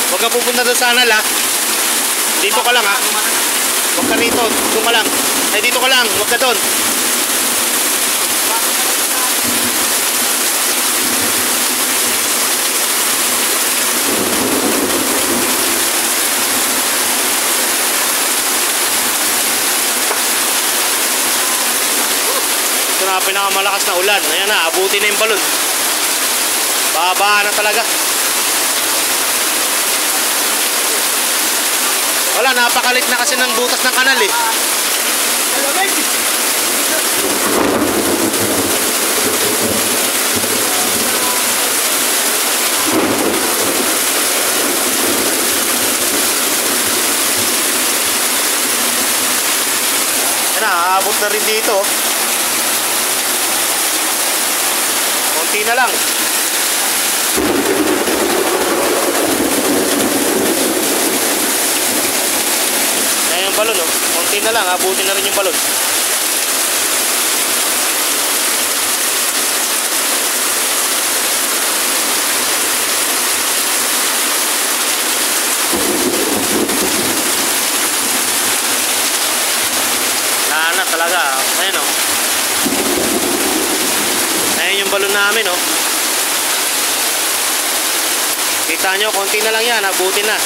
Huwag ka pupunta doon sa anal ha. Dito ka lang ha. Huwag ka rito. Doon ka lang. Ay dito ka lang. Huwag ka doon. Ito na pinakamalakas na ulan. Ayan na. Abutin na yung balon. Baba na talaga. Wala, napakalit na kasi ng butas ng kanal eh. Yan na, aabot na rin dito. Konti na lang. Ayan yung balon oh. Konti na lang, abutin na rin yung balon. Na talaga. Ayan oh. Ayan yung balon namin oh. Kita nyo, konti na lang yan, abutin na.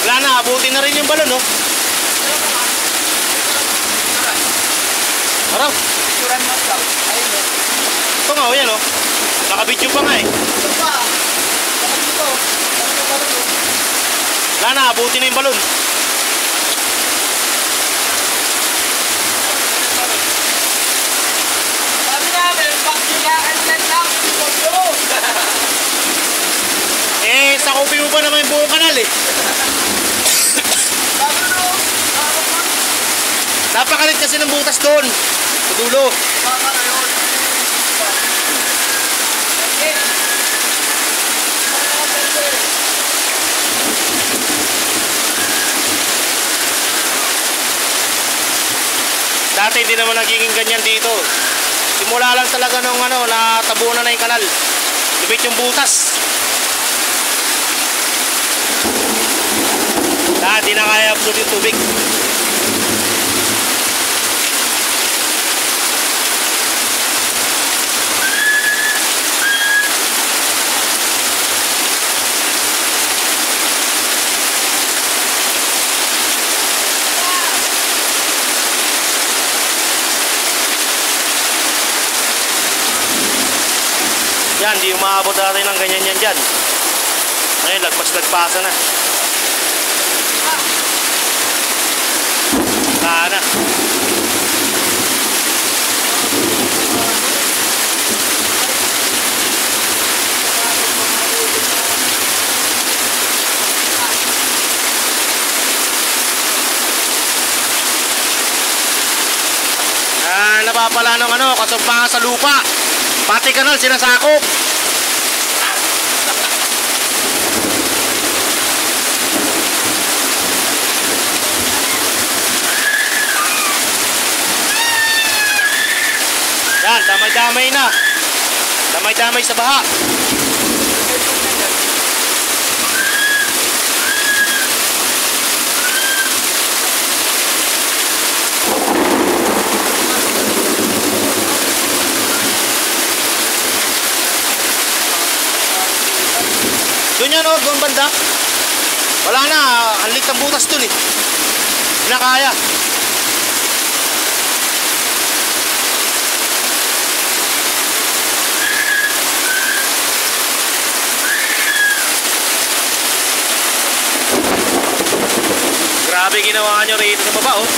Wala na, abutin na rin yung balon, no? Araw. Ito nga, o yan, o. Nakabidyo pa nga, eh. Wala na, abutin na yung balon. Sabi namin, pag-gilaan lang lang. Eh, sa kopi mo pa naman yung buong kanal, eh. Napakalit kasi ng butas doon sa dulo. Dati hindi naman nagiging ganyan dito. Simula lang talaga nung natabunan na yung kanal. Lumit yung butas. Dati na kaya absorb yung tubig. Yan, di umaabot natin ng ganyan yan dyan. Ngayon, lagpas-lagpasa na. Sana. Napapala ng kasumpangan sa lupa. Pati kanal sinasakop. Yan, damay-damay na. Damay-damay sa baha. Doon yan o, doon banda. Wala na, ang lit ng butas doon eh. Hindi na kaya. Grabe ginawa nyo rito sa baba oh.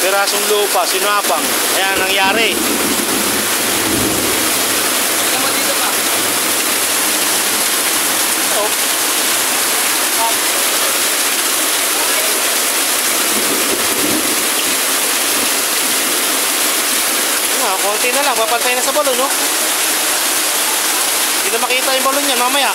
Pirasong lupa, sinapang. Ayan ang nangyari. Tingnan mo dito pa. Oh. Konti na lang, papantay na sa balon, no? Hindi na makita yung balon niya mamaya.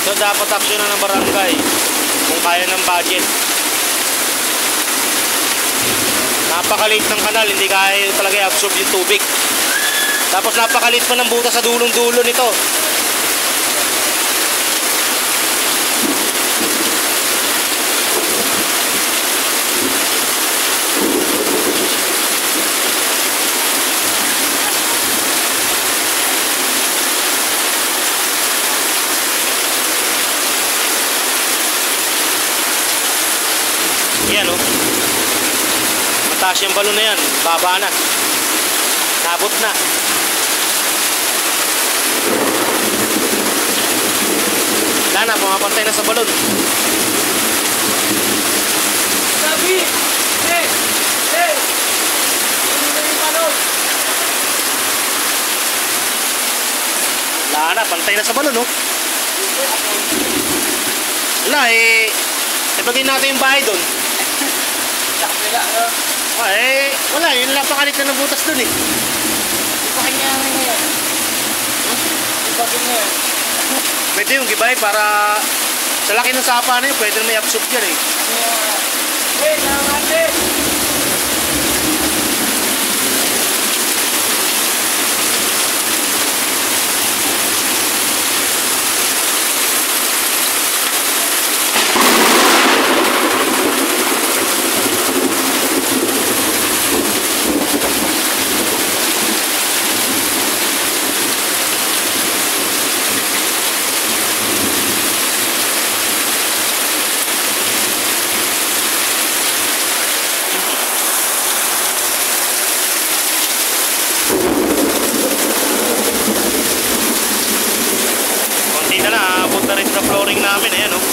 So dapat aksyonan ng barangay kung kaya ng budget. Napakaliit ng kanal, hindi kaya talaga i-absorb yung tubig. Tapos napakaliit pa ng butas sa dulong-dulo nito. Yan o. Mataas yung balon na yan. Baba na. Nabot na. Wala na. Pumapantay na sa balon. Sabi! Hey! Hey! Ano na yung balon? Wala na. Pantay na sa balon o. Wala eh. Ibagay natin yung bahay doon. Sakpila, no? Wala. Yun napakalit na ng butas doon eh. Ipakin niya ngayon. Ipakin niya. Pwede yung gibay para sa laki ng sapa na yun, pwede na may absorb dyan eh. Hey, naman konti na lang, aabot na rin sa flooring namin. Ayan oh.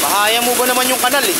Bahaya mo ba naman yung kanal eh?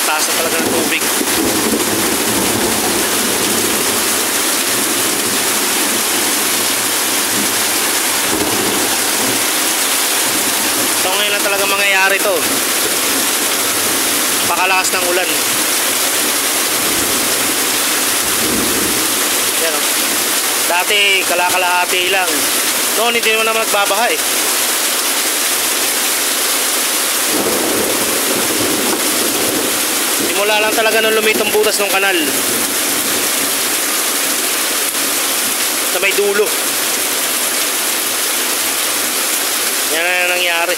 Taas na talaga ng tubig. So ngayon lang talaga mangyayari to. Pakalakas ng ulan. Yan o. Dati kalakalahati lang. Noon hindi mo naman nagbabaha eh. Simula lang talaga nung lumitong butas ng kanal sa may dulo. Yan na nangyari.